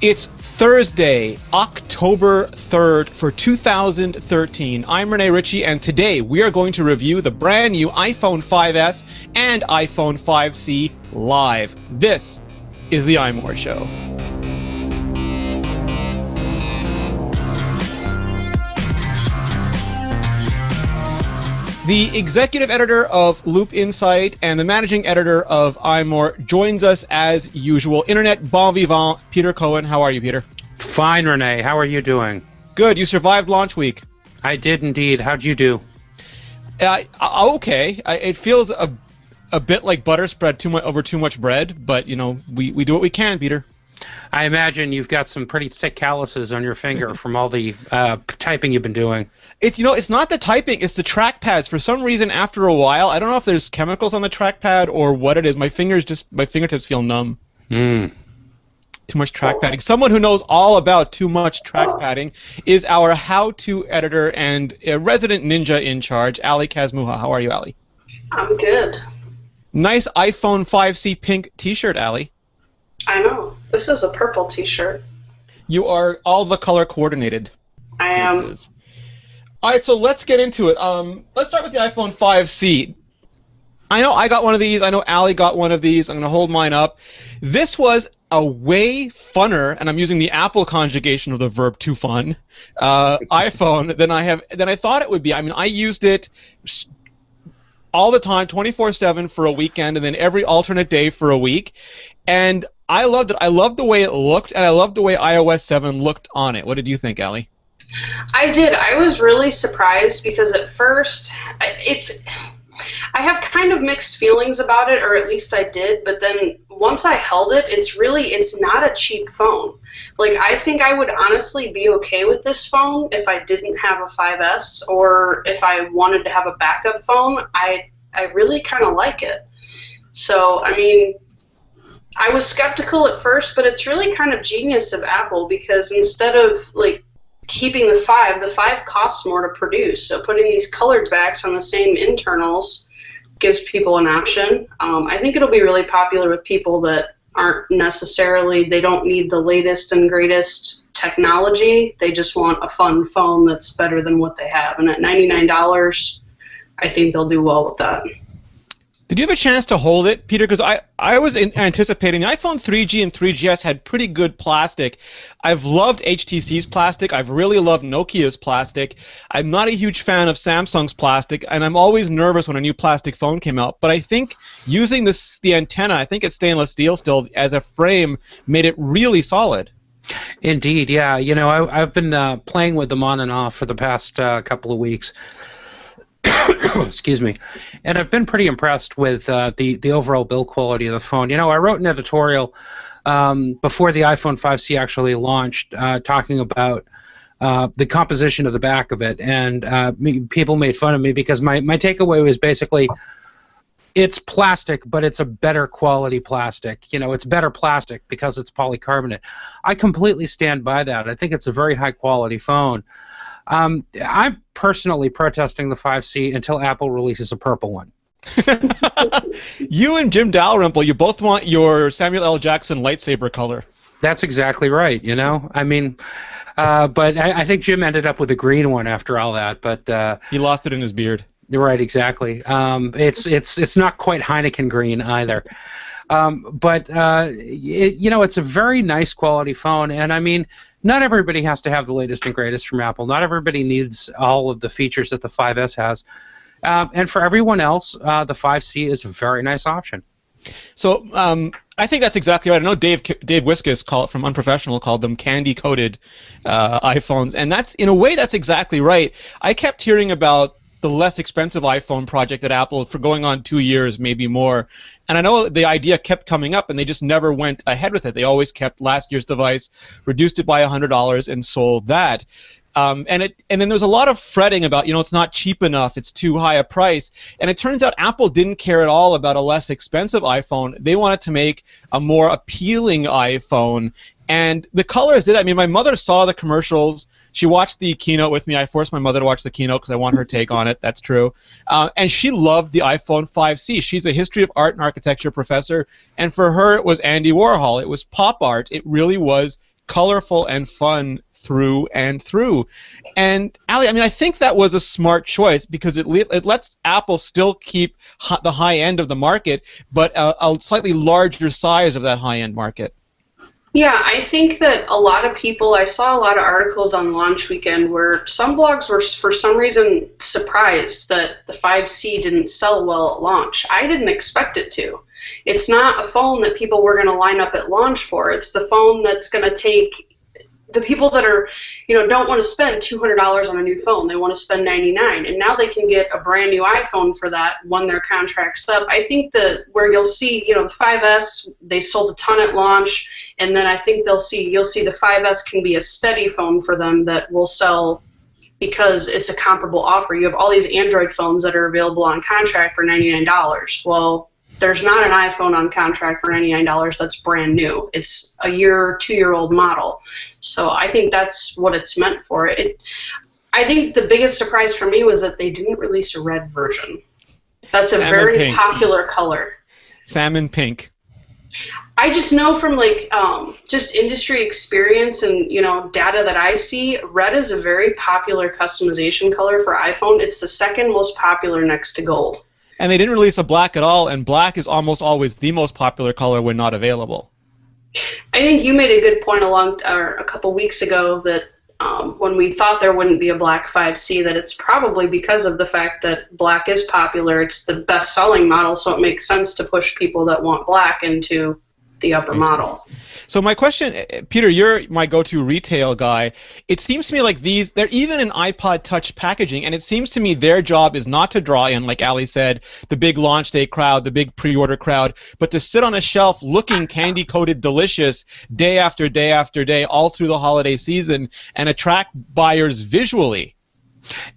It's Thursday, October 3rd for 2013. I'm Rene Ritchie, and today we are going to review the brand new iPhone 5S and iPhone 5C live. This is the iMore Show. The executive editor of Loop Insight and the managing editor of iMore joins us as usual. Internet bon vivant, Peter Cohen. How are you, Peter? Fine, Rene. How are you doing? Good. You survived launch week. I did indeed. How'd you do? Okay. It feels a bit like butter spread over too much bread, but you know we do what we can, Peter. I imagine you've got some pretty thick calluses on your finger from all the typing you've been doing. It's not the typing, it's the trackpads. For some reason, after a while, I don't know if there's chemicals on the trackpad or what it is. My fingertips feel numb. Mm. Too much track padding. Someone who knows all about too much track padding is our how-to editor and resident ninja in charge, Ali Kazmuha. How are you, Ali? I'm good. Nice iPhone 5C pink t-shirt, Ali. I know. This is a purple t-shirt. You are all the color coordinated. I am. All right, so let's get into it. Let's start with the iPhone 5C. I know I got one of these. I know Ali got one of these. I'm going to hold mine up. This was a way funner, and I'm using the Apple conjugation of the verb to fun, iPhone than I thought it would be. I mean, I used it all the time, 24/7 for a weekend, and then every alternate day for a week. And I loved it. I loved the way it looked, and I loved the way iOS 7 looked on it. What did you think, Ali? I did. I was really surprised because at first, I have kind of mixed feelings about it, or at least I did, but then once I held it, it's not a cheap phone. Like, I think I would honestly be okay with this phone if I didn't have a 5S, or if I wanted to have a backup phone. I really kind of like it. So, I mean, I was skeptical at first, but it's really kind of genius of Apple, because instead of, like, keeping the 5 costs more to produce. So putting these colored backs on the same internals gives people an option. I think it'll be really popular with people that aren't necessarily, they don't need the latest and greatest technology. They just want a fun phone that's better than what they have. And at $99, I think they'll do well with that. Did you have a chance to hold it, Peter? Because I was anticipating the iPhone 3G and 3GS had pretty good plastic. I've loved HTC's plastic. I've really loved Nokia's plastic. I'm not a huge fan of Samsung's plastic, and I'm always nervous when a new plastic phone came out. But I think using the antenna, I think it's stainless steel still, as a frame, made it really solid. Indeed, yeah. You know, I've been playing with them on and off for the past couple of weeks. Excuse me. And I've been pretty impressed with the overall build quality of the phone. You know, I wrote an editorial before the iPhone 5C actually launched talking about the composition of the back of it, and people made fun of me because my takeaway was basically it's plastic, but it's a better quality plastic. You know, it's better plastic because it's polycarbonate. I completely stand by that. I think it's a very high-quality phone. I'm personally protesting the 5C until Apple releases a purple one. You and Jim Dalrymple, you both want your Samuel L. Jackson lightsaber color. That's exactly right, you know? I mean, but I think Jim ended up with a green one after all that. But he lost it in his beard. You're right, exactly. It's not quite Heineken green either. But you know, it's a very nice quality phone, and I mean, not everybody has to have the latest and greatest from Apple. Not everybody needs all of the features that the 5S has. And for everyone else, the 5C is a very nice option. So I think that's exactly right. I know Dave Wiskus from Unprofessional called them candy-coated iPhones, and in a way that's exactly right. I kept hearing about the less expensive iPhone project at Apple for going on 2 years, maybe more. And I know the idea kept coming up, and they just never went ahead with it. They always kept last year's device, reduced it by $100, and sold that. And then there was a lot of fretting about, you know, it's not cheap enough, it's too high a price. And it turns out Apple didn't care at all about a less expensive iPhone. They wanted to make a more appealing iPhone. And the colors did that. I mean, my mother saw the commercials. She watched the keynote with me. I forced my mother to watch the keynote because I want her take on it. That's true. And she loved the iPhone 5C. She's a history of art and architecture professor. And for her, it was Andy Warhol. It was pop art. It really was colorful and fun through and through. And Ali, I mean, I think that was a smart choice because it lets Apple still keep the high end of the market, but a slightly larger size of that high end market. Yeah, I think that a lot of people, I saw a lot of articles on launch weekend where some blogs were for some reason surprised that the 5C didn't sell well at launch. I didn't expect it to. It's not a phone that people were going to line up at launch for. It's the phone that's going to take the people that are, don't want to spend $200 on a new phone. They want to spend $99, and now they can get a brand new iPhone for that when their contract's up. I think that where you'll see, the 5S, they sold a ton at launch, and then I think you'll see the 5S can be a steady phone for them that will sell because it's a comparable offer. You have all these Android phones that are available on contract for $99. Well, there's not an iPhone on contract for $99 that's brand new. It's a 2-year-old model. So I think that's what it's meant for. I think the biggest surprise for me was that they didn't release a red version. That's a very popular color. Salmon pink. I just know from just industry experience and data that I see, red is a very popular customization color for iPhone. It's the second most popular next to gold. And they didn't release a black at all, and black is almost always the most popular color when not available. I think you made a good point a couple weeks ago that when we thought there wouldn't be a black 5C, that it's probably because of the fact that black is popular. It's the best-selling model, so it makes sense to push people that want black into the upper model. So my question, Peter, you're my go-to retail guy. It seems to me like they're even in iPod Touch packaging, and it seems to me their job is not to draw in, like Ali said, the big launch day crowd, the big pre-order crowd, but to sit on a shelf looking candy-coated delicious day after day after day all through the holiday season and attract buyers visually.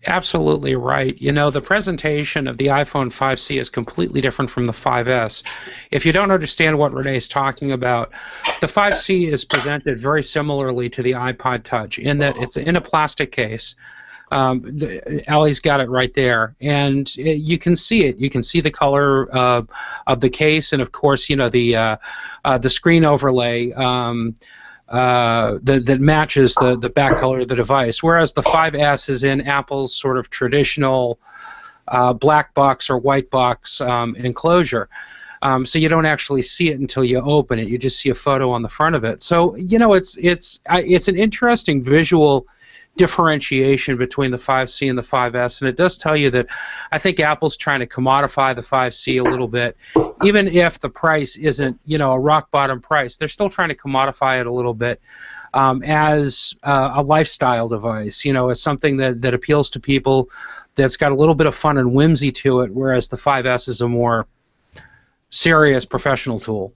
Absolutely right. The presentation of the iPhone 5C is completely different from the 5S. If you don't understand what Rene is talking about, the 5C is presented very similarly to the iPod Touch in that it's in a plastic case. Ali's got it right there, and you can see it. You can see the color of the case, and of course, the screen overlay. That matches the back color of the device, whereas the 5S is in Apple's sort of traditional black box or white box enclosure. So you don't actually see it until you open it. You just see a photo on the front of it. So it's an interesting visual differentiation between the 5C and the 5S, and it does tell you that I think Apple's trying to commodify the 5C a little bit. Even if the price isn't, a rock bottom price, they're still trying to commodify it a little bit as a lifestyle device, as something that appeals to people, that's got a little bit of fun and whimsy to it, whereas the 5S is a more serious professional tool.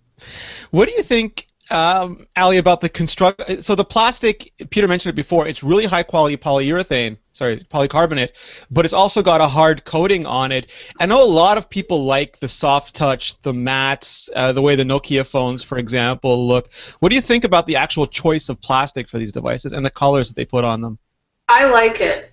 What do you think, Ali, about the construct? So the plastic, Peter mentioned it before, it's really high quality polycarbonate, but it's also got a hard coating on it. I know a lot of people like the soft touch, the mattes, the way the Nokia phones, for example, look. What do you think about the actual choice of plastic for these devices and the colors that they put on them? I like it.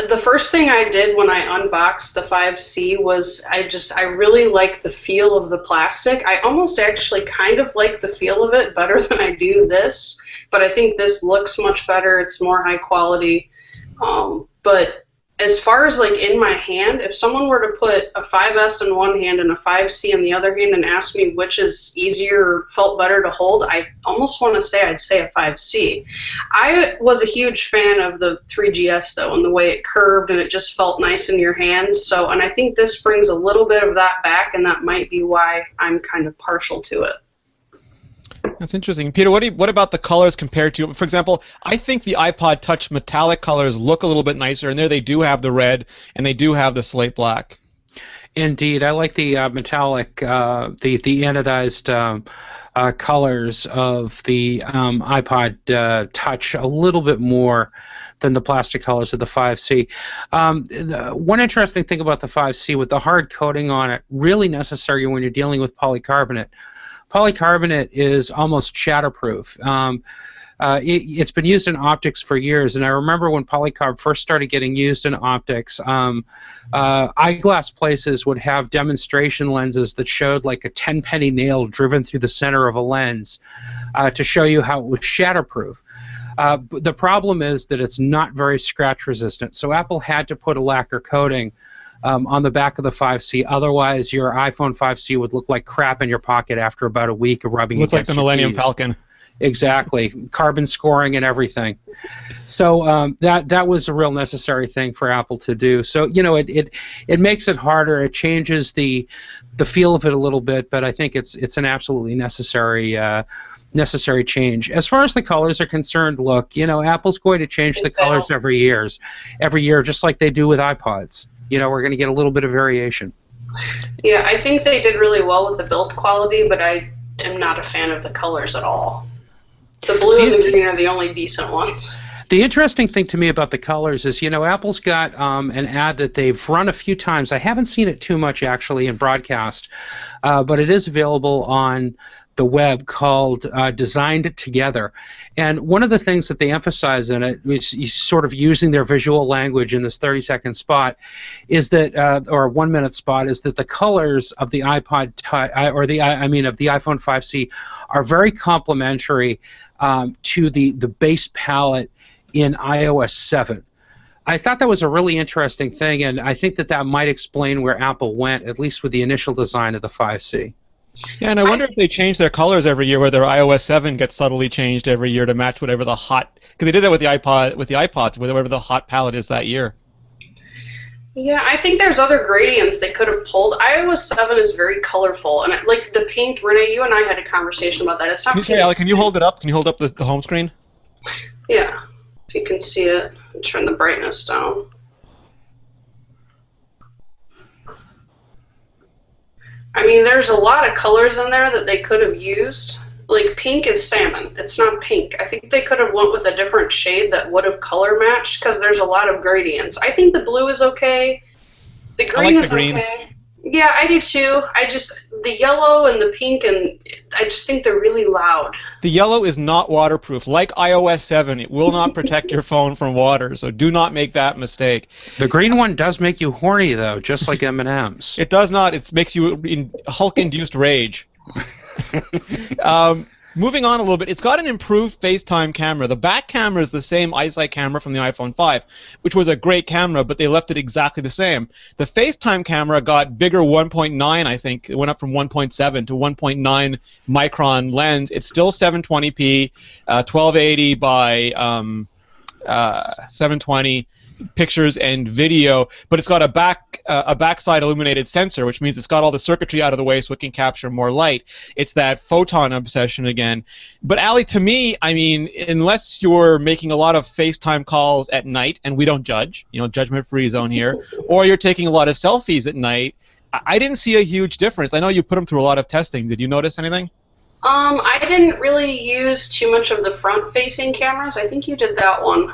The first thing I did when I unboxed the 5C was I really like the feel of the plastic. I almost actually kind of like the feel of it better than I do this, but I think this looks much better. It's more high quality. But as far as in my hand, if someone were to put a 5S in one hand and a 5C in the other hand and ask me which is easier or felt better to hold, I almost want to say I'd say a 5C. I was a huge fan of the 3GS though, and the way it curved and it just felt nice in your hands. And I think this brings a little bit of that back, and that might be why I'm kind of partial to it. That's interesting. Peter, what about the colors compared to, for example, I think the iPod Touch metallic colors look a little bit nicer, and there they do have the red, and they do have the slate black. Indeed. I like the metallic, the anodized colors of the iPod Touch a little bit more than the plastic colors of the 5C. One interesting thing about the 5C with the hard coating on it, really necessary when you're dealing with polycarbonate. polycarbonate is almost shatterproof. It's been used in optics for years, and I remember when polycarb first started getting used in optics, eyeglass places would have demonstration lenses that showed like a 10-penny nail driven through the center of a lens to show you how it was shatterproof. The problem is that it's not very scratch resistant, so Apple had to put a lacquer coating on the back of the 5C. Otherwise, your iPhone 5C would look like crap in your pocket after about a week of rubbing against your keys. Look like the Millennium Falcon. Exactly, carbon scoring and everything. So that was a real necessary thing for Apple to do. So it makes it harder. It changes the feel of it a little bit, but I think it's an absolutely necessary change. As far as the colors are concerned, look, Apple's going to change the colors every year, just like they do with iPods. We're going to get a little bit of variation. Yeah, I think they did really well with the build quality, but I am not a fan of the colors at all. The blue and the green are the only decent ones. The interesting thing to me about the colors is, Apple's got an ad that they've run a few times. I haven't seen it too much, actually, in broadcast, but it is available on the web, called Designed Together. And one of the things that they emphasize in it, which is sort of using their visual language in this 30-second spot, is that, or 1-minute spot, is that the colors of the of the iPhone 5C are very complementary to the base palette in iOS 7. I thought that was a really interesting thing, and I think that might explain where Apple went, at least with the initial design of the 5C. Yeah, and I wonder if they change their colors every year, where their iOS 7 gets subtly changed every year to match whatever the hot, because they did that with the iPods, whatever the hot palette is that year. Yeah, I think there's other gradients they could have pulled. iOS 7 is very colorful, and like the pink. Rene, you and I had a conversation about that. It's not. Can you hold it up? Can you hold up the home screen? Yeah, if you can see it. Turn the brightness down. I mean, there's a lot of colors in there that they could have used. Like, pink is salmon. It's not pink. I think they could have went with a different shade that would have color matched, because there's a lot of gradients. I think the blue is okay. The green is okay. Yeah, I do too. The yellow and the pink, and I just think they're really loud. The yellow is not waterproof. Like iOS 7, it will not protect your phone from water, so do not make that mistake. The green one does make you horny, though, just like M&M's. It does not. It makes you in Hulk-induced rage. Moving on a little bit, it's got an improved FaceTime camera. The back camera is the same iSight camera from the iPhone 5, which was a great camera, but they left it exactly the same. The FaceTime camera got bigger 1.9, I think. It went up from 1.7 to 1.9 micron lens. It's still 720p, 1280 by 720 pictures and video, but it's got a backside illuminated sensor, which means it's got all the circuitry out of the way so it can capture more light. It's that photon obsession again. But Ali, to me, I mean, unless you're making a lot of FaceTime calls at night, and we don't judge, judgment-free zone here, or you're taking a lot of selfies at night, I didn't see a huge difference. I know you put them through a lot of testing. Did you notice anything? I didn't really use too much of the front-facing cameras. I think you did that one.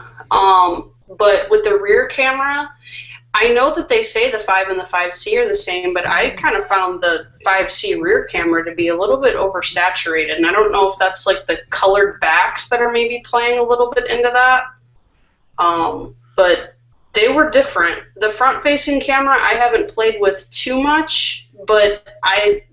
But with the rear camera, I know that they say the 5 and the 5C are the same, but I kind of found the 5C rear camera to be a little bit oversaturated, and I don't know if that's like the colored backs that are maybe playing a little bit into that. But they were different. The front-facing camera I haven't played with too much, but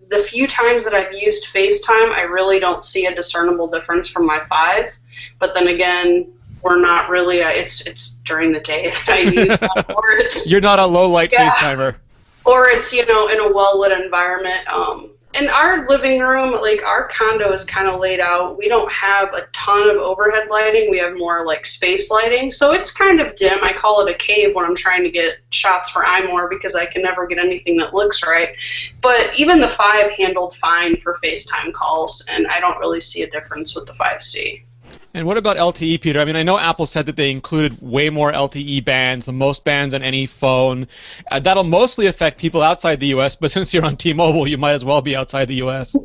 the few times that I've used FaceTime, I really don't see a discernible difference from my 5. But then again, we're not really. It's during the day that I use that. Or it's, you're not a low light FaceTimer. Or it's in a well lit environment. In our living room, like our condo is kind of laid out. We don't have a ton of overhead lighting. We have more like space lighting, so it's kind of dim. I call it a cave when I'm trying to get shots for iMore because I can never get anything that looks right. But even the 5 handled fine for FaceTime calls, and I don't really see a difference with the 5C. And what about LTE, Peter? I mean, I know Apple said that they included way more LTE bands, the most bands on any phone. That'll mostly affect people outside the U.S., but since you're on T-Mobile, you might as well be outside the U.S.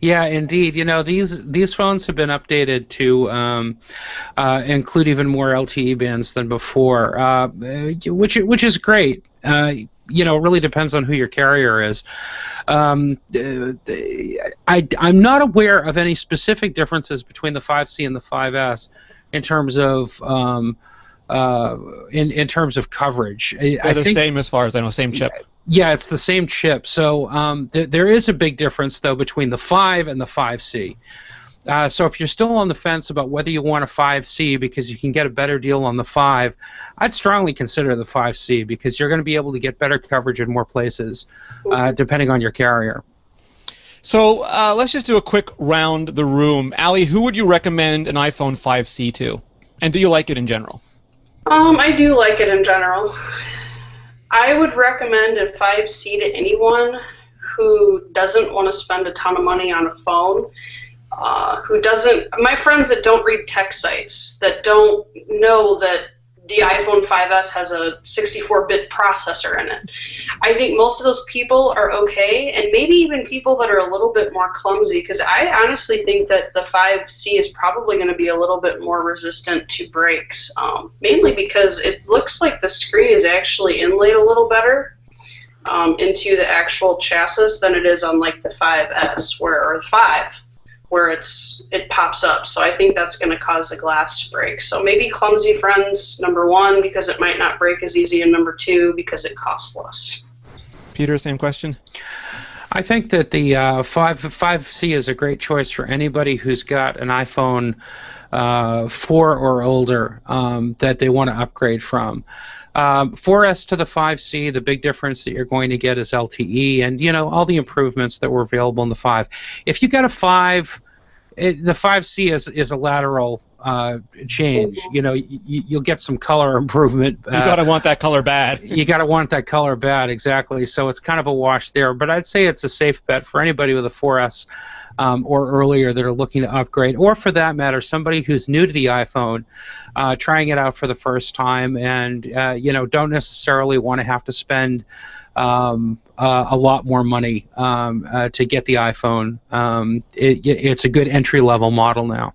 Yeah, indeed. These phones have been updated to include even more LTE bands than before, which is great. it really depends on who your carrier is. I'm not aware of any specific differences between the 5C and the 5S in terms of in terms of coverage. They're the same as far as I know, same chip. Yeah, it's the same chip. So there is a big difference, though, between the 5 and the 5C. So if you're still on the fence about whether you want a 5C because you can get a better deal on the 5, I'd strongly consider the 5C because you're going to be able to get better coverage in more places, depending on your carrier. So let's just do a quick round the room. Ali, who would you recommend an iPhone 5C to? And do you like it in general? I do like it in general. I would recommend a 5C to anyone who doesn't want to spend a ton of money on a phone. My friends that don't read tech sites, that don't know that the iPhone 5S has a 64-bit processor in it. I think most of those people are okay, and maybe even people that are a little bit more clumsy, because I honestly think that the 5C is probably going to be a little bit more resistant to breaks, mainly because it looks like the screen is actually inlaid a little better into the actual chassis than it is on like the 5S or the 5. Where it pops up. So I think that's going to cause the glass to break. So maybe clumsy friends, number 1, because it might not break as easy, and number 2, because it costs less. Peter, same question? I think that the 5C is a great choice for anybody who's got an iPhone 4 or older that they want to upgrade from. 4S to the 5C, the big difference that you're going to get is LTE and, all the improvements that were available in the 5. If you got a 5, the 5C is a lateral change. You'll get some color improvement. You gotta want that color bad. You gotta want that color bad, exactly. So it's kind of a wash there. But I'd say it's a safe bet for anybody with a 4S or earlier that are looking to upgrade, or for that matter, somebody who's new to the iPhone, trying it out for the first time, and don't necessarily want to have to spend a lot more money to get the iPhone. It's a good entry-level model now.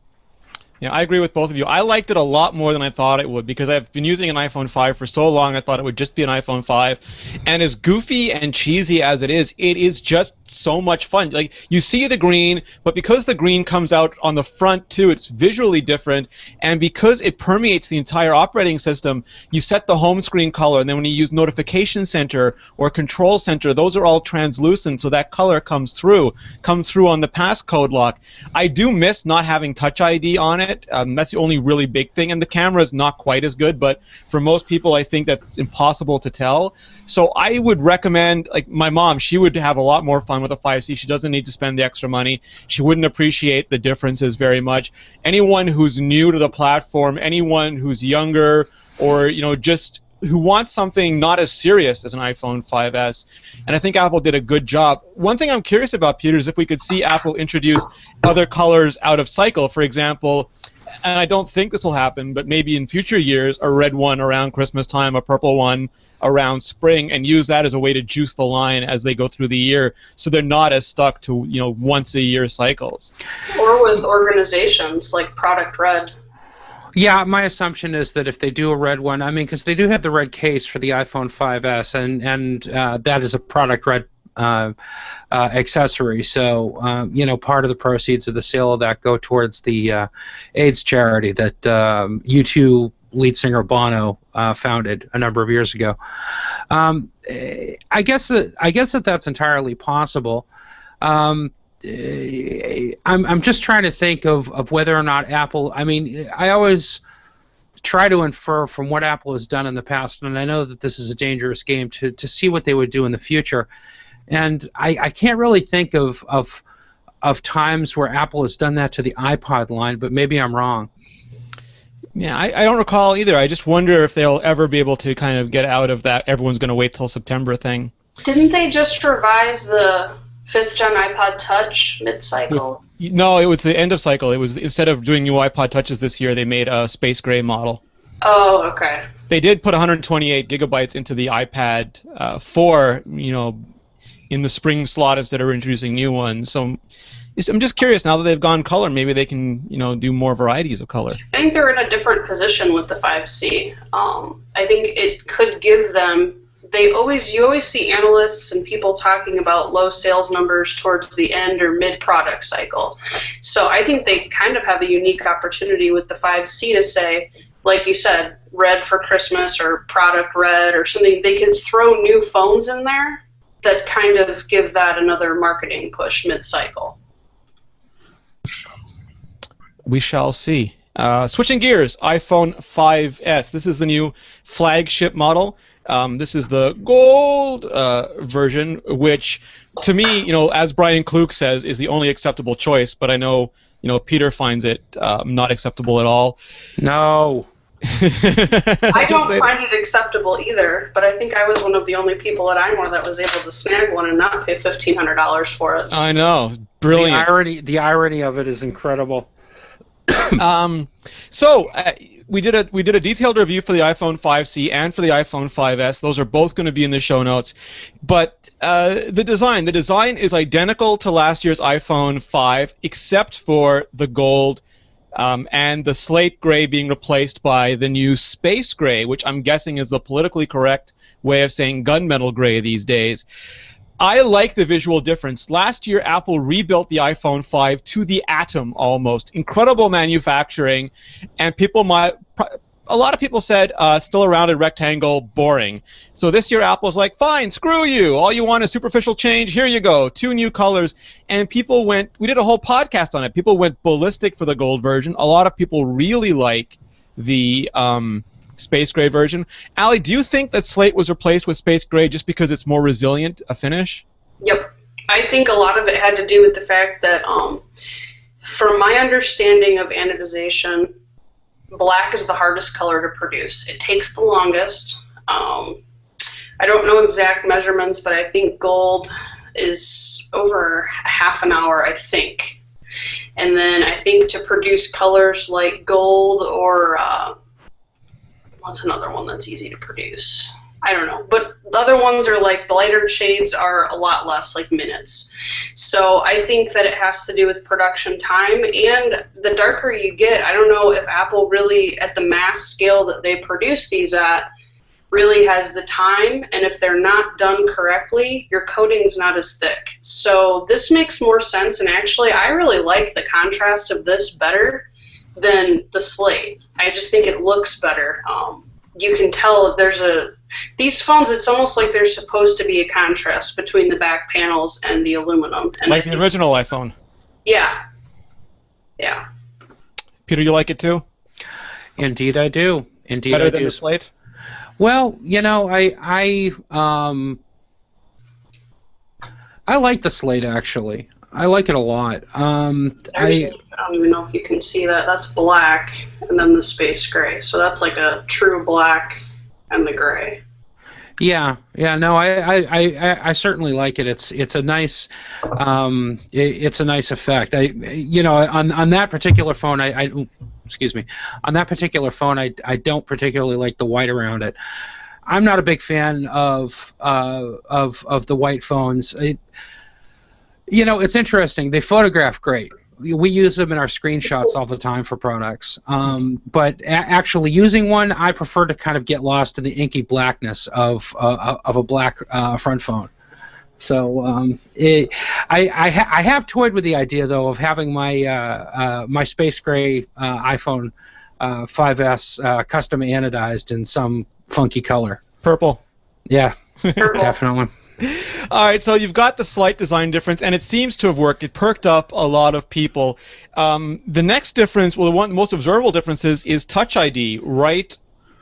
Yeah, I agree with both of you. I liked it a lot more than I thought it would because I've been using an iPhone 5 for so long I thought it would just be an iPhone 5. And as goofy and cheesy as it is just so much fun. Like, you see the green, but because the green comes out on the front too, it's visually different. And because it permeates the entire operating system, you set the home screen color, and then when you use Notification Center or Control Center, those are all translucent, so that color comes through on the passcode lock. I do miss not having Touch ID on it. That's the only really big thing, and the camera is not quite as good, but for most people I think that's impossible to tell. So I would recommend, like my mom, she would have a lot more fun with a 5C. She doesn't need to spend the extra money. She wouldn't appreciate the differences very much. Anyone who's new to the platform, anyone who's younger, or just who wants something not as serious as an iPhone 5S. And I think Apple did a good job. One thing I'm curious about, Peter, is if we could see Apple introduce other colors out of cycle. For example, and I don't think this will happen, but maybe in future years, a red one around Christmas time, a purple one around spring, and use that as a way to juice the line as they go through the year, so they're not as stuck to once-a-year cycles. Or with organizations like Product Red. Yeah, my assumption is that if they do a red one, because they do have the red case for the iPhone 5S, and that is a Product Red accessory. So, part of the proceeds of the sale of that go towards the AIDS charity that U2 lead singer Bono founded a number of years ago. I guess that's entirely possible. I'm just trying to think of whether or not Apple. I always try to infer from what Apple has done in the past, and I know that this is a dangerous game to see what they would do in the future. And I can't really think of times where Apple has done that to the iPod line, but maybe I'm wrong. Yeah, I don't recall either. I just wonder if they'll ever be able to kind of get out of that everyone's going to wait till September thing. Didn't they just revise the 5th gen iPod Touch mid-cycle? No, it was the end of cycle. It was, instead of doing new iPod Touches this year, they made a space gray model. Oh, okay. They did put 128 gigabytes into the iPad 4, in the spring slot instead of introducing new ones. So I'm just curious, now that they've gone color, maybe they can, do more varieties of color. I think they're in a different position with the 5C. I think it could give them you always see analysts and people talking about low sales numbers towards the end or mid product cycle. So I think they kind of have a unique opportunity with the 5C to say, like you said, red for Christmas or product red or something. They can throw new phones in there that kind of give that another marketing push mid-cycle. We shall see. Switching gears, iPhone 5S. This is the new flagship model. This is the gold version, which, to me, as Brian Klug says, is the only acceptable choice. But I know, Peter finds it not acceptable at all. No. I don't find it acceptable either, but I think I was one of the only people at iMore that was able to snag one and not pay $1,500 for it. I know. Brilliant. The irony of it is incredible. So we did a detailed review for the iPhone 5C and for the iPhone 5S. Those are both going to be in the show notes. But the design is identical to last year's iPhone 5, except for the gold and the slate gray being replaced by the new space gray, which I'm guessing is the politically correct way of saying gunmetal gray these days. I like the visual difference. Last year, Apple rebuilt the iPhone 5 to the atom almost. Incredible manufacturing, and a lot of people said still a rounded rectangle, boring. So this year, Apple's like, fine, screw you. All you want is superficial change. Here you go, 2 new colors. And we did a whole podcast on it. People went ballistic for the gold version. A lot of people really like the space gray version. Allie, do you think that slate was replaced with space gray just because it's more resilient a finish? Yep. I think a lot of it had to do with the fact that, from my understanding of anodization, black is the hardest color to produce. It takes the longest. I don't know exact measurements, but I think gold is over half an hour, I think. And then I think to produce colors like gold or what's another one that's easy to produce? I don't know. But the other ones are like the lighter shades are a lot less, like minutes. So I think that it has to do with production time. And the darker you get, I don't know if Apple really, at the mass scale that they produce these at, really has the time. And if they're not done correctly, your coating's not as thick. So this makes more sense. And actually, I really like the contrast of this better than the slate. I just think it looks better. You can tell these phones, it's almost like there's supposed to be a contrast between the back panels and the aluminum. And like the original iPhone. Yeah. Yeah. Peter, you like it too? Indeed I do. Indeed Better I than do. the slate? Well, I like the slate, actually. I like it a lot. I don't even know if you can see that. That's black, and then the space gray. So that's like a true black and the gray. Yeah, no, I certainly like it. It's a nice, it's a nice effect. On that particular phone, on that particular phone, I don't particularly like the white around it. I'm not a big fan of the white phones. It's interesting. They photograph great. We use them in our screenshots all the time for products. But actually using one, I prefer to kind of get lost in the inky blackness of a black front phone. So I have toyed with the idea, though, of having my my space gray iPhone 5S custom anodized in some funky color. Purple. Yeah, Purple. definitely. All right, so you've got the slight design difference, and it seems to have worked. It perked up a lot of people. The next difference, well, the most observable difference is Touch ID right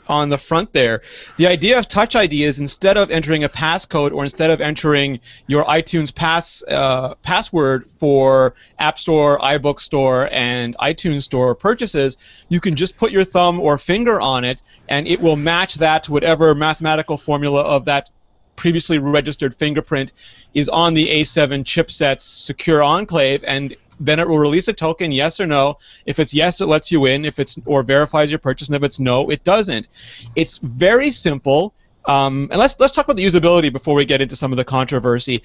on the front there. The idea of Touch ID is instead of entering a passcode or instead of entering your iTunes password for App Store, iBook Store, and iTunes Store purchases, you can just put your thumb or finger on it, and it will match that to whatever mathematical formula of that previously registered fingerprint is on the A7 chipset's secure enclave, and then it will release a token, yes or no. If it's yes, it lets you in. If it's or verifies your purchase, and if it's no, it doesn't. It's very simple. And let's talk about the usability before we get into some of the controversy.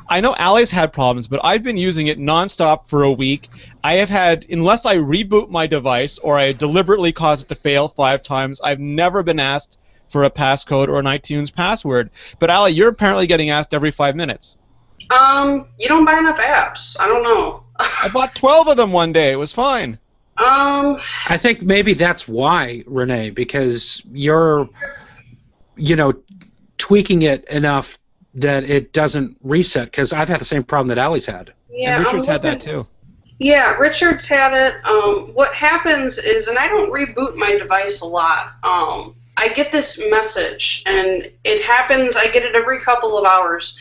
I know Allie's had problems, but I've been using it nonstop for a week. I have had, unless I reboot my device or I deliberately cause it to fail 5 times, I've never been asked for a passcode or an iTunes password. But Ali, you're apparently getting asked every 5 minutes. You don't buy enough apps. I don't know. I bought 12 of them one day. It was fine. I think maybe that's why, Rene, because you're, tweaking it enough that it doesn't reset. Because I've had the same problem that Ali's had. Yeah, And Richard's had that too. Yeah, Richard's had it. What happens is, and I don't reboot my device a lot. I get this message, and it happens. I get it every couple of hours.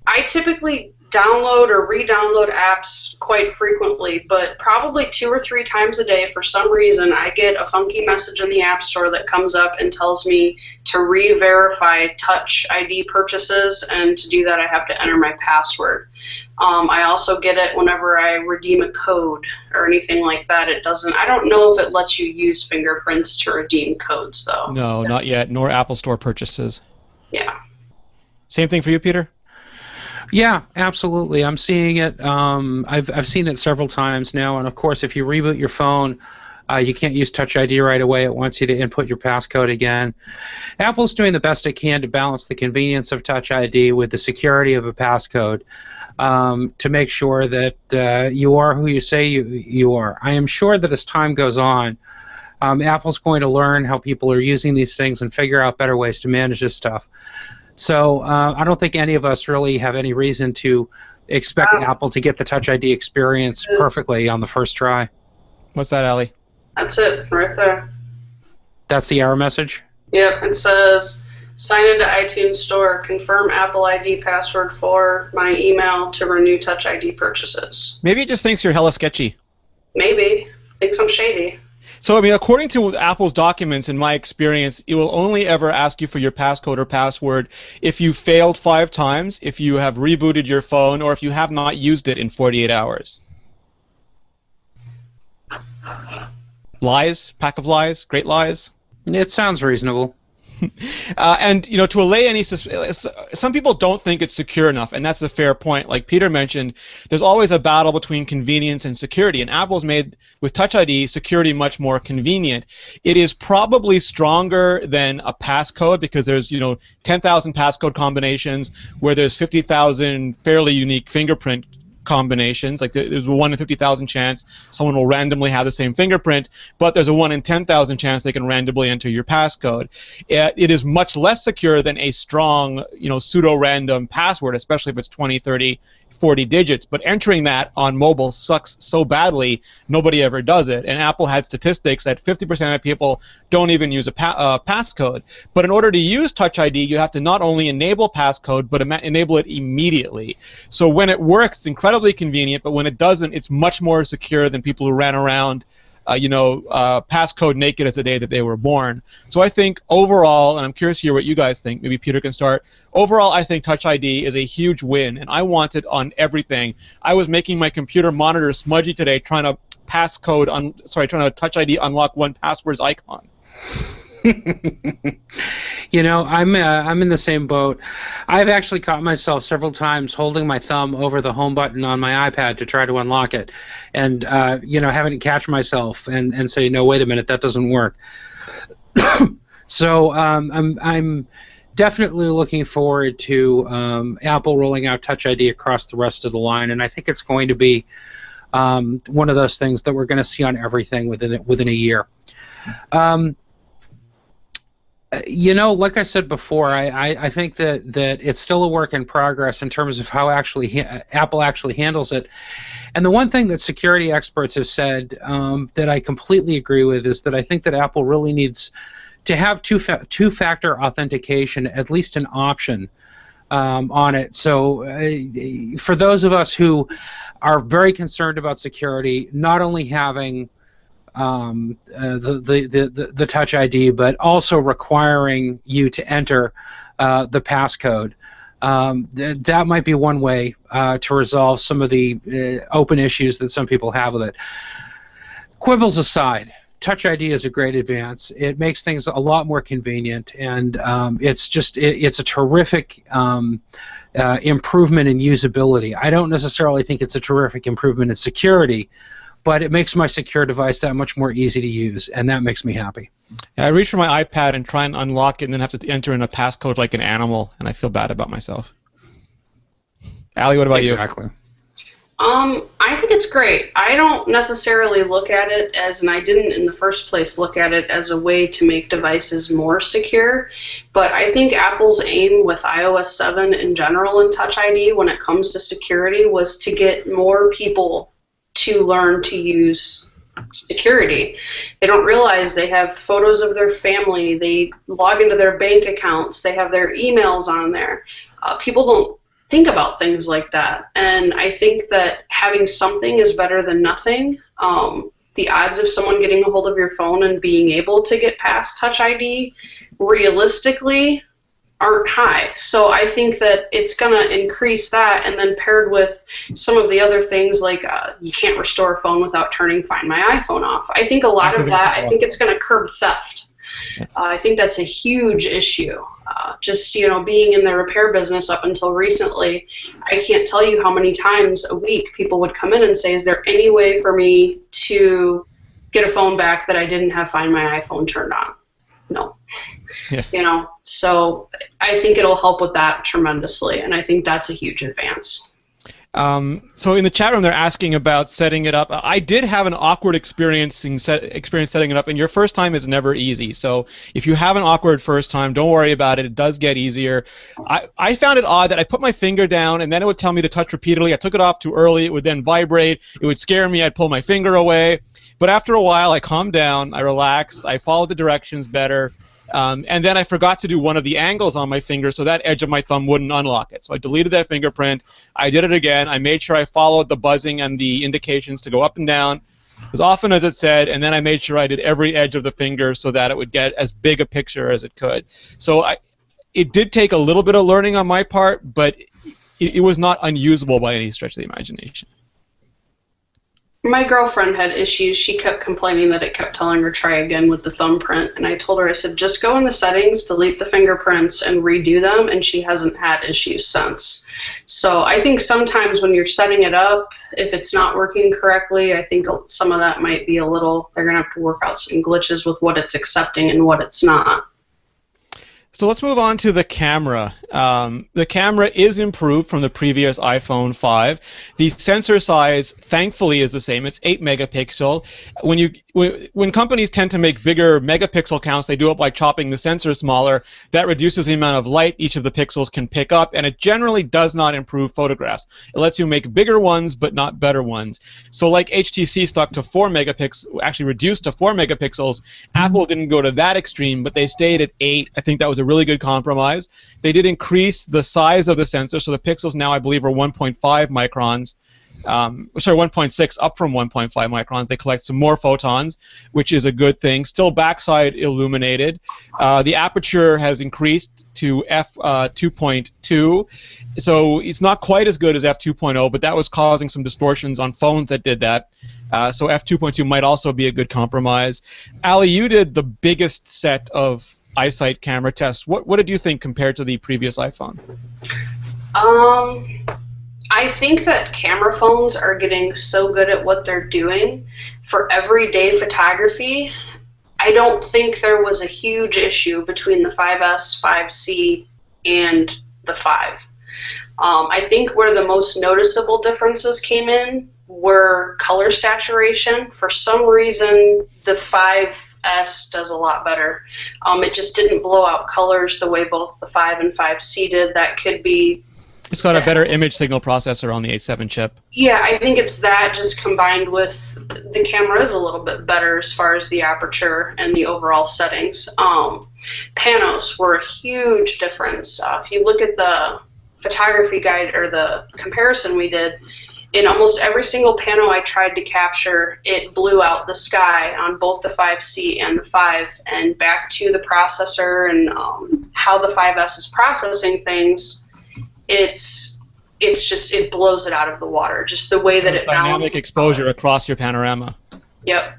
I typically download or re-download apps quite frequently, but probably 2 or 3 times a day for some reason I get a funky message in the App Store that comes up and tells me to re-verify Touch ID purchases, and to do that I have to enter my password. I also get it whenever I redeem a code or anything like that. It doesn't. I don't know if it lets you use fingerprints to redeem codes, though. No, not yet, nor Apple Store purchases. Yeah. Same thing for you, Peter? Yeah, absolutely. I'm seeing it. I've seen it several times now, and of course, if you reboot your phone, you can't use Touch ID right away. It wants you to input your passcode again. Apple's doing the best it can to balance the convenience of Touch ID with the security of a passcode, to make sure that you are who you say you are. I am sure that as time goes on, Apple's going to learn how people are using these things and figure out better ways to manage this stuff. So I don't think any of us really have any reason to expect Apple to get the Touch ID experience perfectly on the first try. What's that, Ali? That's it, right there. That's the error message? Yep, it says, sign into iTunes Store, confirm Apple ID password for my email to renew Touch ID purchases. Maybe it just thinks you're hella sketchy. Maybe. Thinks I'm shady. So, I mean, according to Apple's documents, in my experience, it will only ever ask you for your passcode or password if you failed 5 times, if you have rebooted your phone, or if you have not used it in 48 hours. Lies? Pack of lies? Great lies? It sounds reasonable. And, to allay any some people don't think it's secure enough, and that's a fair point. Like Peter mentioned, there's always a battle between convenience and security, and Apple's made, with Touch ID, security much more convenient. It is probably stronger than a passcode because there's, 10,000 passcode combinations where there's 50,000 fairly unique fingerprint combinations. Like there's a 1 in 50,000 chance someone will randomly have the same fingerprint, but there's a 1 in 10,000 chance they can randomly enter your passcode. It is much less secure than a strong, pseudo-random password, especially if it's 20, 30, 40 digits. But entering that on mobile sucks so badly, nobody ever does it. And Apple had statistics that 50% of people don't even use a passcode. But in order to use Touch ID, you have to not only enable passcode, but enable it immediately. So when it works, it's incredibly convenient, but when it doesn't, it's much more secure than people who ran around passcode naked as the day that they were born. So I think overall, and I'm curious to hear what you guys think, maybe Peter can start. Overall, I think Touch ID is a huge win, and I want it on everything. I was making my computer monitor smudgy today trying to trying to Touch ID unlock 1Password's icon. I'm in the same boat. I've actually caught myself several times holding my thumb over the home button on my iPad to try to unlock it, and having to catch myself and say, no, wait a minute, that doesn't work. So I'm definitely looking forward to Apple rolling out Touch ID across the rest of the line, and I think it's going to be one of those things that we're going to see on everything within a year. Like I said before, I think that it's still a work in progress in terms of how Apple actually handles it. And the one thing that security experts have said that I completely agree with is that I think that Apple really needs to have two-factor authentication, at least an option on it. So for those of us who are very concerned about security, not only having the Touch ID, but also requiring you to enter the passcode. That might be one way to resolve some of the open issues that some people have with it. Quibbles aside, Touch ID is a great advance. It makes things a lot more convenient, and it's a terrific improvement in usability. I don't necessarily think it's a terrific improvement in security, but it makes my secure device that much more easy to use, and that makes me happy. I reach for my iPad and try and unlock it, and then have to enter in a passcode like an animal, and I feel bad about myself. Allie, what about you? Exactly. I think it's great. I don't necessarily look at it as, and I didn't in the first place look at it as a way to make devices more secure, but I think Apple's aim with iOS 7 in general and Touch ID when it comes to security was to get more people to learn to use security. They don't realize they have photos of their family, they log into their bank accounts, they have their emails on there. People don't think about things like that. And I think that having something is better than nothing. The odds of someone getting a hold of your phone and being able to get past Touch ID realistically aren't high. So I think that it's going to increase that, and then paired with some of the other things like you can't restore a phone without turning Find My iPhone off. I think a lot of that, I think it's going to curb theft. I think that's a huge issue. Just, being in the repair business up until recently, I can't tell you how many times a week people would come in and say, is there any way for me to get a phone back that I didn't have Find My iPhone turned on? No. Yeah. So I think it'll help with that tremendously, and I think that's a huge advance. So in the chat room, they're asking about setting it up. I did have an awkward experience setting it up, and your first time is never easy. So if you have an awkward first time, don't worry about it. It does get easier. I found it odd that I put my finger down, and then it would tell me to touch repeatedly. I took it off too early. It would then vibrate. It would scare me. I'd pull my finger away. But after a while, I calmed down. I relaxed. I followed the directions better. And then I forgot to do one of the angles on my finger, so that edge of my thumb wouldn't unlock it. So I deleted that fingerprint. I did it again. I made sure I followed the buzzing and the indications to go up and down as often as it said, and then I made sure I did every edge of the finger so that it would get as big a picture as it could. So it did take a little bit of learning on my part, but it was not unusable by any stretch of the imagination. My girlfriend had issues. She kept complaining that it kept telling her try again with the thumbprint, and I told her, I said, just go in the settings, delete the fingerprints, and redo them, and she hasn't had issues since. So I think sometimes when you're setting it up, if it's not working correctly, I think some of that might be they're going to have to work out some glitches with what it's accepting and what it's not. So let's move on to the camera. The camera is improved from the previous iPhone 5. The sensor size, thankfully, is the same. It's 8 megapixel. When companies tend to make bigger megapixel counts, they do it by chopping the sensor smaller. That reduces the amount of light each of the pixels can pick up, and it generally does not improve photographs. It lets you make bigger ones, but not better ones. So like HTC stuck to 4 megapixels, actually reduced to 4 megapixels, Apple didn't go to that extreme, but they stayed at 8. I think that was a really good compromise. They did increase the size of the sensor, so the pixels now I believe are 1.5 microns. 1.6 up from 1.5 microns. They collect some more photons, which is a good thing. Still backside illuminated. The aperture has increased to f2.2, so it's not quite as good as f2.0, but that was causing some distortions on phones that did that. So f2.2 might also be a good compromise. Ali, you did the biggest set of eyesight camera tests. What did you think compared to the previous iPhone? I think that camera phones are getting so good at what they're doing for everyday photography. I don't think there was a huge issue between the 5S, 5C, and the 5. I think where the most noticeable differences came in were color saturation. For some reason, the 5S does a lot better. It just didn't blow out colors the way both the 5 and 5C did. That could be... It's got a better image signal processor on the A7 chip. Yeah, I think it's that just combined with the camera is a little bit better as far as the aperture and the overall settings. Panos were a huge difference. If you look at the photography guide or the comparison we did, in almost every single pano I tried to capture, it blew out the sky on both the 5C and the 5. And back to the processor and how the 5S is processing things, it blows it out of the water. Just the way that it balances. Dynamic exposure across your panorama. Yep.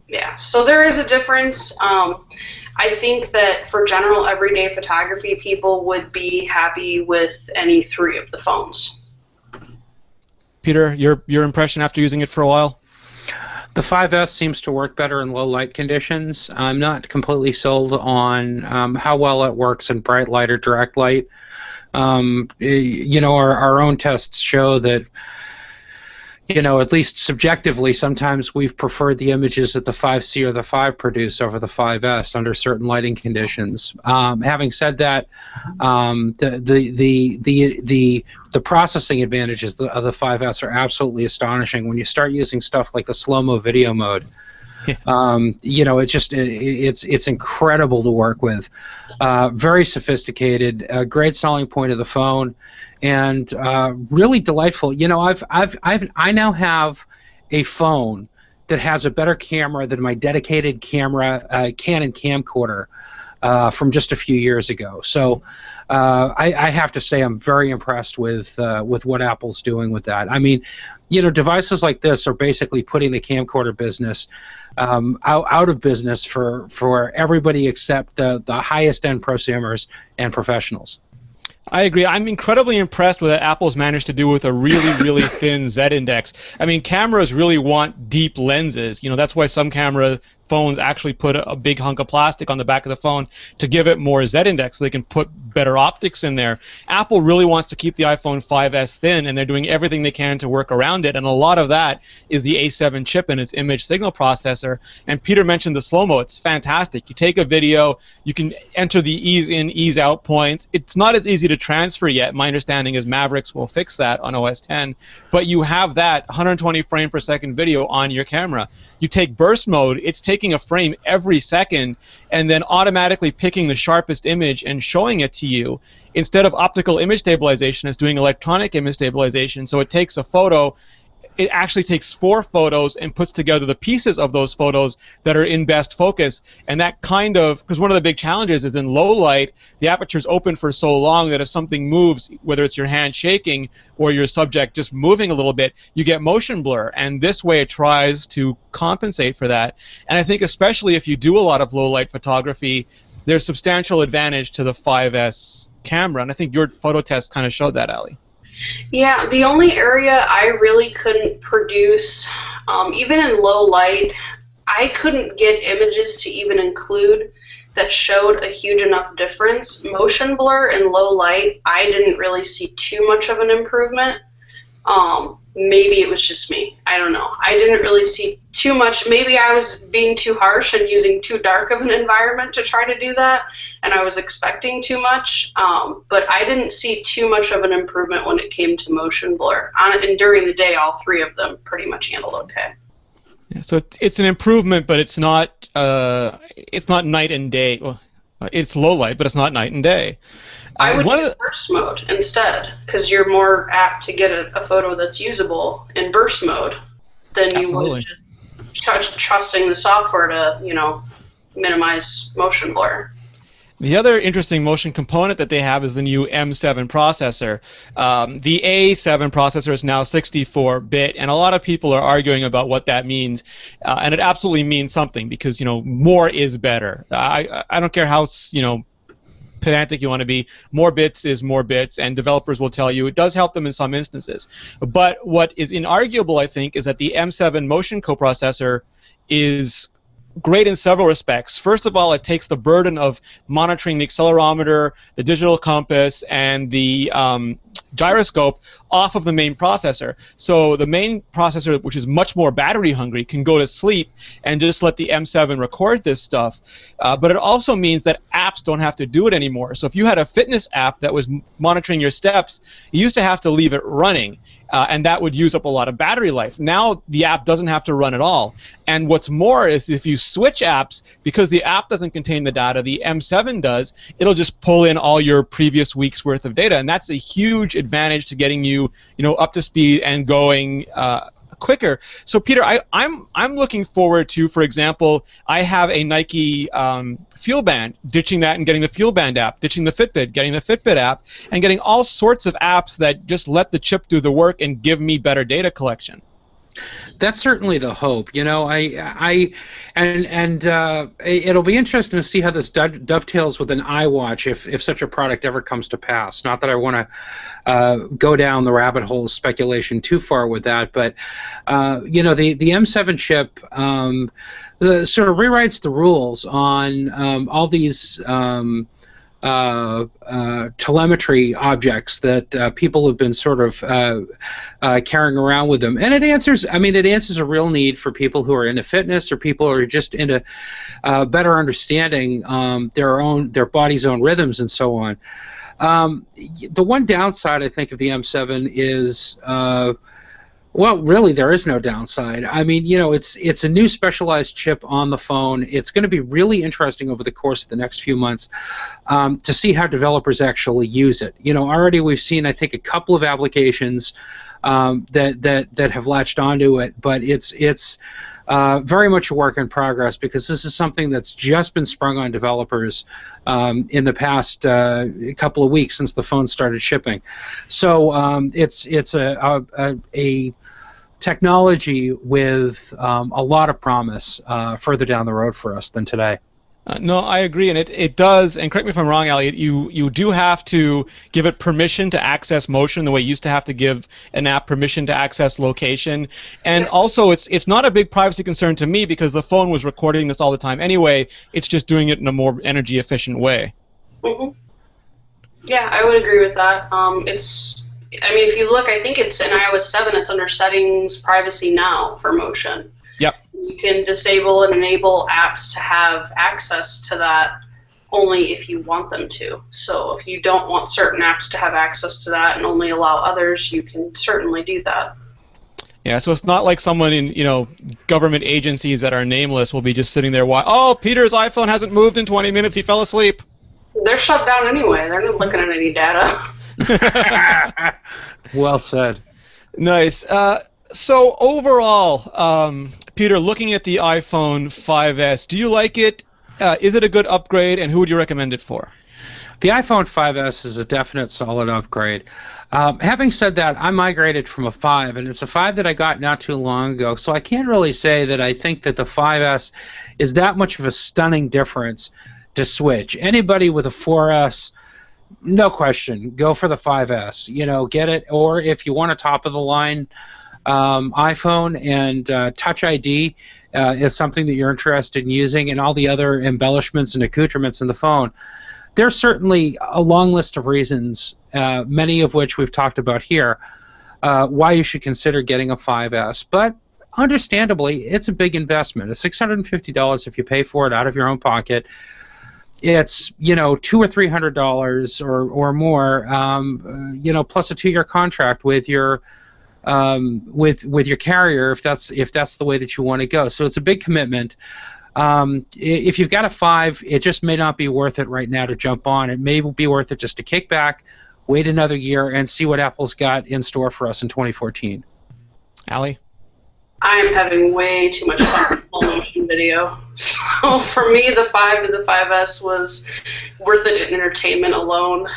Yeah. So there is a difference. I think that for general everyday photography, people would be happy with any 3 of the phones. Peter, your impression after using it for a while? The 5S seems to work better in low light conditions. I'm not completely sold on how well it works in bright light or direct light. Our own tests show that, at least subjectively, sometimes we've preferred the images that the 5C or the 5 produce over the 5S under certain lighting conditions. Having said that, the processing advantages of the 5S are absolutely astonishing when you start using stuff like the slow-mo video mode. It's incredible to work with. Very sophisticated, a great selling point of the phone, and really delightful. I now have a phone that has a better camera than my dedicated camera Canon camcorder from just a few years ago. So I have to say I'm very impressed with what Apple's doing with that. I mean, devices like this are basically putting the camcorder business out of business for everybody except the highest end prosumers and professionals. I agree. I'm incredibly impressed with what Apple's managed to do with a really, really thin Z-index. I mean, cameras really want deep lenses. That's why some camera phones actually put a big hunk of plastic on the back of the phone to give it more Z-index so they can put better optics in there. Apple really wants to keep the iPhone 5S thin, and they're doing everything they can to work around it, and a lot of that is the A7 chip and its image signal processor. And Peter mentioned the slow-mo. It's fantastic. You take a video, you can enter the ease in, ease out points. It's not as easy to transfer yet. My understanding is Mavericks will fix that on OS X, but you have that 120 frame per second video on your camera. You take burst mode, it's taking a frame every second and then automatically picking the sharpest image and showing it to you. Instead of optical image stabilization, it's doing electronic image stabilization. So it takes a photo, it actually takes 4 photos and puts together the pieces of those photos that are in best focus. And that because one of the big challenges is in low light, the aperture's open for so long that if something moves, whether it's your hand shaking or your subject just moving a little bit, you get motion blur. And this way it tries to compensate for that. And I think especially if you do a lot of low light photography, there's substantial advantage to the 5S camera. And I think your photo test kind of showed that, Ali. Yeah, the only area I really couldn't produce, even in low light, I couldn't get images to even include that showed a huge enough difference. Motion blur in low light, I didn't really see too much of an improvement. Maybe it was just me. I don't know. I didn't really see too much. Maybe I was being too harsh and using too dark of an environment to try to do that, and I was expecting too much. But I didn't see too much of an improvement when it came to motion blur. And during the day, all 3 of them pretty much handled okay. Yeah, so it's an improvement, but it's not night and day. Well, it's low light, but it's not night and day. I would use burst mode instead, because you're more apt to get a photo that's usable in burst mode than you would just trusting the software to, minimize motion blur. The other interesting motion component that they have is the new M7 processor. The A7 processor is now 64-bit, and a lot of people are arguing about what that means. And it absolutely means something because, more is better. I don't care how, pedantic you want to be, more bits is more bits, and developers will tell you it does help them in some instances. But what is inarguable, I think, is that the M7 motion coprocessor is great in several respects. First of all, it takes the burden of monitoring the accelerometer, the digital compass, and the gyroscope off of the main processor. So the main processor, which is much more battery hungry, can go to sleep and just let the M7 record this stuff. But it also means that apps don't have to do it anymore. So if you had a fitness app that was monitoring your steps, you used to have to leave it running. And that would use up a lot of battery life. Now the app doesn't have to run at all. And what's more is if you switch apps, because the app doesn't contain the data, the M7 does, it'll just pull in all your previous week's worth of data. And that's a huge advantage to getting you, up to speed and going quicker. So Peter, I'm looking forward to, for example, I have a Nike Fuel Band, ditching that and getting the Fuel Band app, ditching the Fitbit, getting the Fitbit app, and getting all sorts of apps that just let the chip do the work and give me better data collection. That's certainly the hope. It'll be interesting to see how this dovetails with an iWatch if such a product ever comes to pass. Not that I want to go down the rabbit hole of speculation too far with that, but the M7 chip sort of rewrites the rules on all these telemetry objects that people have been sort of carrying around with them, and it answers a real need for people who are into fitness or people who are just into better understanding their body's own rhythms and so on. The one downside I think of the M7 is well, really, there is no downside. I mean, it's a new specialized chip on the phone. It's going to be really interesting over the course of the next few months to see how developers actually use it. Already we've seen, I think, a couple of applications that have latched onto it, but it's very much a work in progress because this is something that's just been sprung on developers in the past couple of weeks since the phone started shipping. So it's a technology with a lot of promise further down the road for us than today. No, I agree, and it does. And correct me if I'm wrong, Elliot. You do have to give it permission to access motion, the way you used to have to give an app permission to access location. And also, it's not a big privacy concern to me because the phone was recording this all the time anyway. It's just doing it in a more energy efficient way. Mm-hmm. Yeah, I would agree with that. If you look, I think it's in iOS 7. It's under Settings, Privacy Now for motion. Yep. You can disable and enable apps to have access to that only if you want them to. So if you don't want certain apps to have access to that and only allow others, you can certainly do that. Yeah, so it's not like someone in government agencies that are nameless will be just sitting there. Oh, Peter's iPhone hasn't moved in 20 minutes. He fell asleep. They're shut down anyway. They're not looking at any data. Well said. Nice. So overall, Peter, looking at the iPhone 5S, do you like it? Is it a good upgrade, and who would you recommend it for? The iPhone 5S is a definite solid upgrade. Having said that, I migrated from a 5, and it's a 5 that I got not too long ago, so I can't really say that I think that the 5S is that much of a stunning difference to switch. Anybody with a 4S, no question, go for the 5S. Get it, or if you want a top-of-the-line iPhone and Touch ID is something that you're interested in using, and all the other embellishments and accoutrements in the phone, there's certainly a long list of reasons, many of which we've talked about here, why you should consider getting a 5S. But understandably, it's a big investment. It's $650 if you pay for it out of your own pocket. It's $200 or $300 or more, plus a 2-year contract with your with your carrier if that's the way that you want to go. So it's a big commitment. If you've got a 5, it just may not be worth it right now to jump on. It may be worth it just to kick back, wait another year, and see what Apple's got in store for us in 2014. Allie? I'm having way too much fun with full motion video. So for me, the 5 to the 5S was worth it in entertainment alone.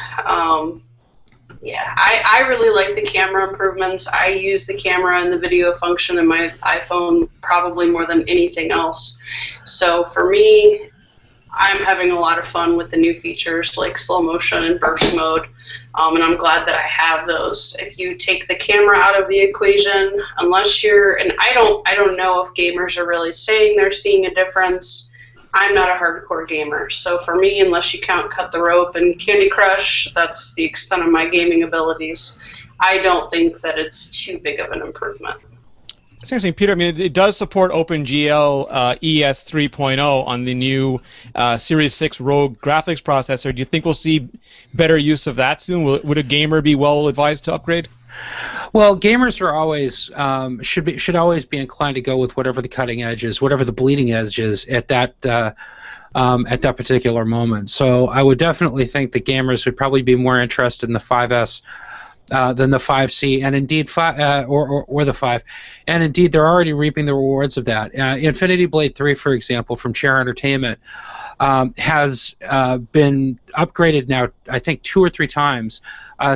I really like the camera improvements. I use the camera and the video function in my iPhone probably more than anything else. So for me, I'm having a lot of fun with the new features like slow motion and burst mode, and I'm glad that I have those. If you take the camera out of the equation, unless you're, and I don't know if gamers are really saying they're seeing a difference. I'm not a hardcore gamer, so for me, unless you count Cut the Rope and Candy Crush, that's the extent of my gaming abilities. I don't think that it's too big of an improvement. It's interesting, Peter. I mean, it does support OpenGL ES 3.0 on the new Series 6 Rogue graphics processor. Do you think we'll see better use of that soon? Would a gamer be well advised to upgrade? Well, gamers are always should always be inclined to go with whatever the cutting edge is, whatever the bleeding edge is at that particular moment. So I would definitely think that gamers would probably be more interested in the 5S than the 5C, and indeed or the 5, and indeed they're already reaping the rewards of that. Infinity Blade 3, for example, from Chair Entertainment, has been upgraded now, I think, 2 or 3 times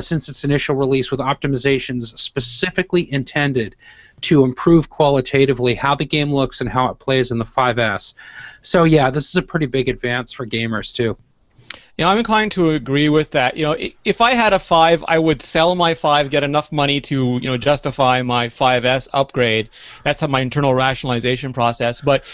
since its initial release, with optimizations specifically intended to improve qualitatively how the game looks and how it plays in the 5S. So yeah, this is a pretty big advance for gamers too. I'm inclined to agree with that. If I had a 5, I would sell my 5, get enough money to, justify my 5S upgrade. That's my internal rationalization process. But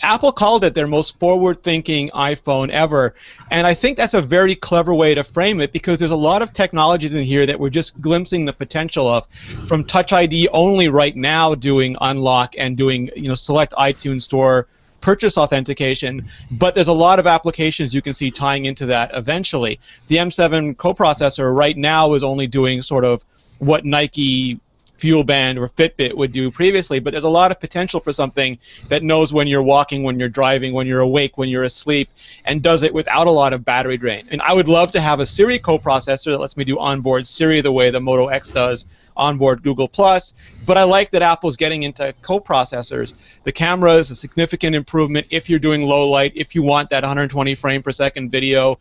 Apple called it their most forward-thinking iPhone ever, and I think that's a very clever way to frame it, because there's a lot of technologies in here that we're just glimpsing the potential of, from Touch ID only right now doing unlock and doing select iTunes Store purchase authentication, but there's a lot of applications you can see tying into that eventually. The M7 coprocessor right now is only doing sort of what Nike Fuel Band or Fitbit would do previously, but there's a lot of potential for something that knows when you're walking, when you're driving, when you're awake, when you're asleep, and does it without a lot of battery drain. And I would love to have a Siri coprocessor that lets me do onboard Siri the way the Moto X does onboard Google+, but I like that Apple's getting into coprocessors. The camera is a significant improvement if you're doing low light, if you want that 120 frame per second video.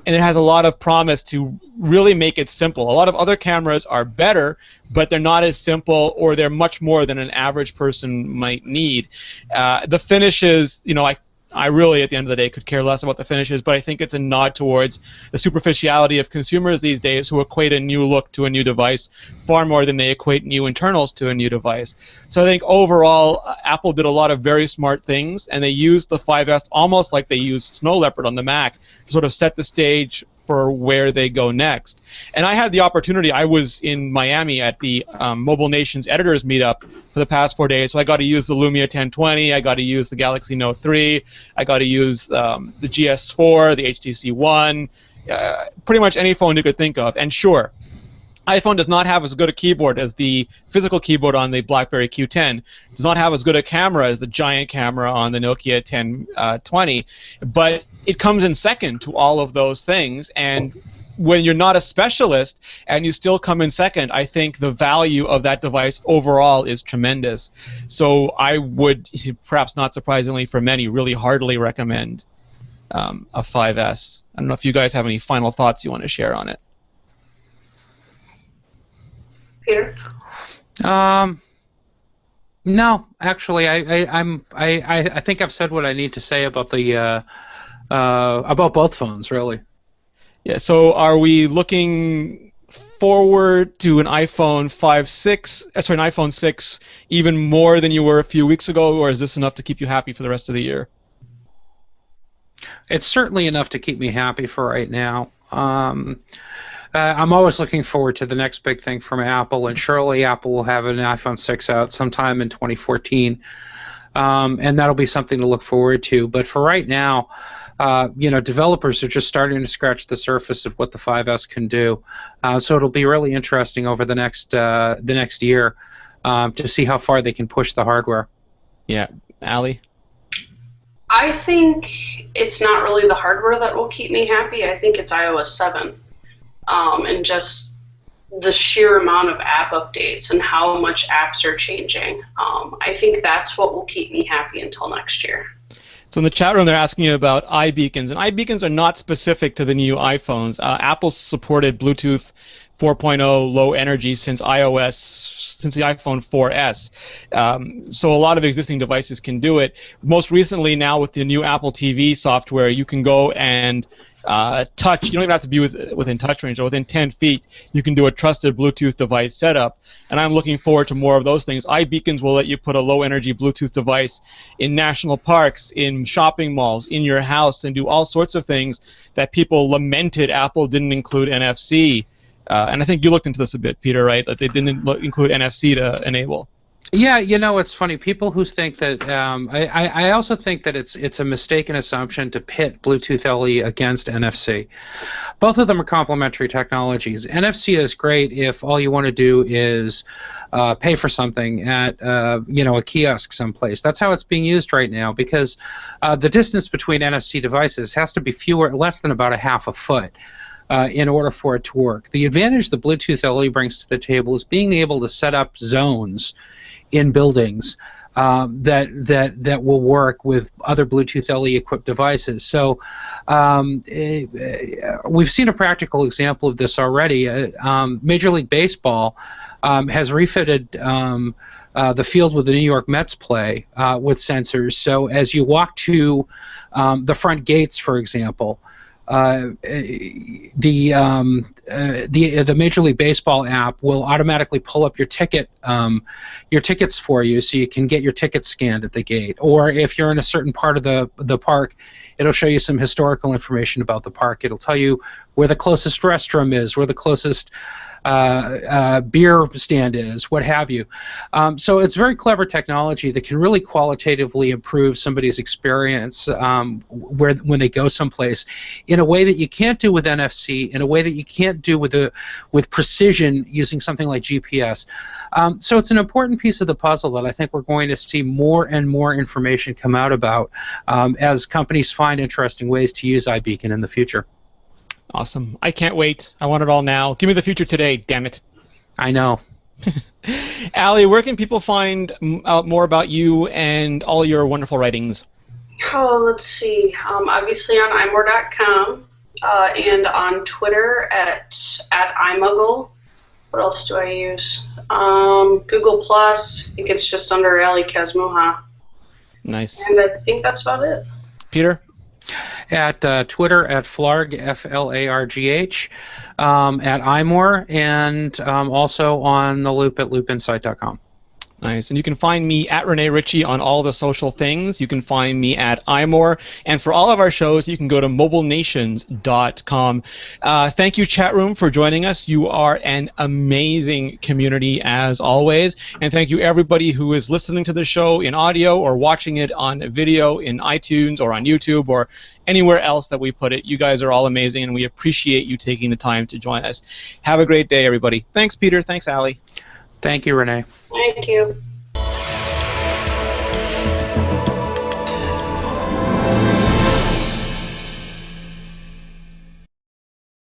And it has a lot of promise to really make it simple. A lot of other cameras are better, but they're not as simple, or they're much more than an average person might need. The finishes, I really, at the end of the day, could care less about the finishes, but I think it's a nod towards the superficiality of consumers these days, who equate a new look to a new device far more than they equate new internals to a new device. So I think overall, Apple did a lot of very smart things, and they used the 5S almost like they used Snow Leopard on the Mac to sort of set the stage for where they go next. And I had the opportunity, I was in Miami at the Mobile Nations Editors Meetup for the past 4 days, so I got to use the Lumia 1020, I got to use the Galaxy Note 3, I got to use the GS4, the HTC One, pretty much any phone you could think of. And sure, iPhone does not have as good a keyboard as the physical keyboard on the BlackBerry Q10. Does not have as good a camera as the giant camera on the Nokia 1020. But it comes in second to all of those things. And when you're not a specialist and you still come in second, I think the value of that device overall is tremendous. So I would, perhaps not surprisingly for many, really heartily recommend a 5S. I don't know if you guys have any final thoughts you want to share on it. Peter? No, actually, I think I've said what I need to say about the about both phones, really. Yeah. So, are we looking forward to an iPhone 6 even more than you were a few weeks ago, or is this enough to keep you happy for the rest of the year? It's certainly enough to keep me happy for right now. I'm always looking forward to the next big thing from Apple, and surely Apple will have an iPhone 6 out sometime in 2014, and that'll be something to look forward to. But for right now, developers are just starting to scratch the surface of what the 5S can do. So it'll be really interesting over the next year to see how far they can push the hardware. Yeah, Ali? I think it's not really the hardware that will keep me happy. I think it's iOS 7. And just the sheer amount of app updates and how much apps are changing. I think that's what will keep me happy until next year. So in the chat room, they're asking you about iBeacons, and iBeacons are not specific to the new iPhones. Apple's supported Bluetooth 4.0 low energy since the iPhone 4S. So a lot of existing devices can do it. Most recently, now with the new Apple TV software, you can go and touch. You don't even have to be within touch range, or within 10 feet, you can do a trusted Bluetooth device setup. And I'm looking forward to more of those things. iBeacons will let you put a low-energy Bluetooth device in national parks, in shopping malls, in your house, and do all sorts of things that people lamented Apple didn't include NFC. And I think you looked into this a bit, Peter, right? That they didn't include NFC to enable. Yeah, it's funny. People who think that I also think that it's a mistaken assumption to pit Bluetooth LE against NFC. Both of them are complementary technologies. NFC is great if all you want to do is pay for something at a kiosk someplace. That's how it's being used right now, because the distance between NFC devices has to be less than about a half a foot. in order for it to work. The advantage the Bluetooth LE brings to the table is being able to set up zones in buildings that will work with other Bluetooth LE equipped devices. So we've seen a practical example of this already. Major League Baseball has refitted the field where the New York Mets play with sensors. So as you walk to the front gates, for example, the Major League Baseball app will automatically pull up your tickets for you, so you can get your tickets scanned at the gate. Or if you're in a certain part of the park, it'll show you some historical information about the park. It'll tell you where the closest restroom is, where the closest beer stand is, what have you. So it's very clever technology that can really qualitatively improve somebody's experience when they go someplace in a way that you can't do with NFC, in a way that you can't do with precision using something like GPS. So it's an important piece of the puzzle that I think we're going to see more and more information come out about as companies find interesting ways to use iBeacon in the future. Awesome. I can't wait. I want it all now. Give me the future today, damn it. I know. Allie, where can people find out more about you and all your wonderful writings? Oh, let's see. Obviously on iMore.com and on Twitter at iMuggle. What else do I use? Google Plus. I think it's just under Ali Kazmuha. Nice. And I think that's about it. Peter? At Twitter at Flarg, Flargh, at iMore, and also on the Loop at loopinsight.com. Nice. And you can find me at Rene Ritchie on all the social things. You can find me at iMore. And for all of our shows, you can go to mobilenations.com. Thank you, chat room, for joining us. You are an amazing community, as always. And thank you, everybody who is listening to the show in audio or watching it on video in iTunes or on YouTube or anywhere else that we put it. You guys are all amazing, and we appreciate you taking the time to join us. Have a great day, everybody. Thanks, Peter. Thanks, Allie. Thank you, Rene. Thank you.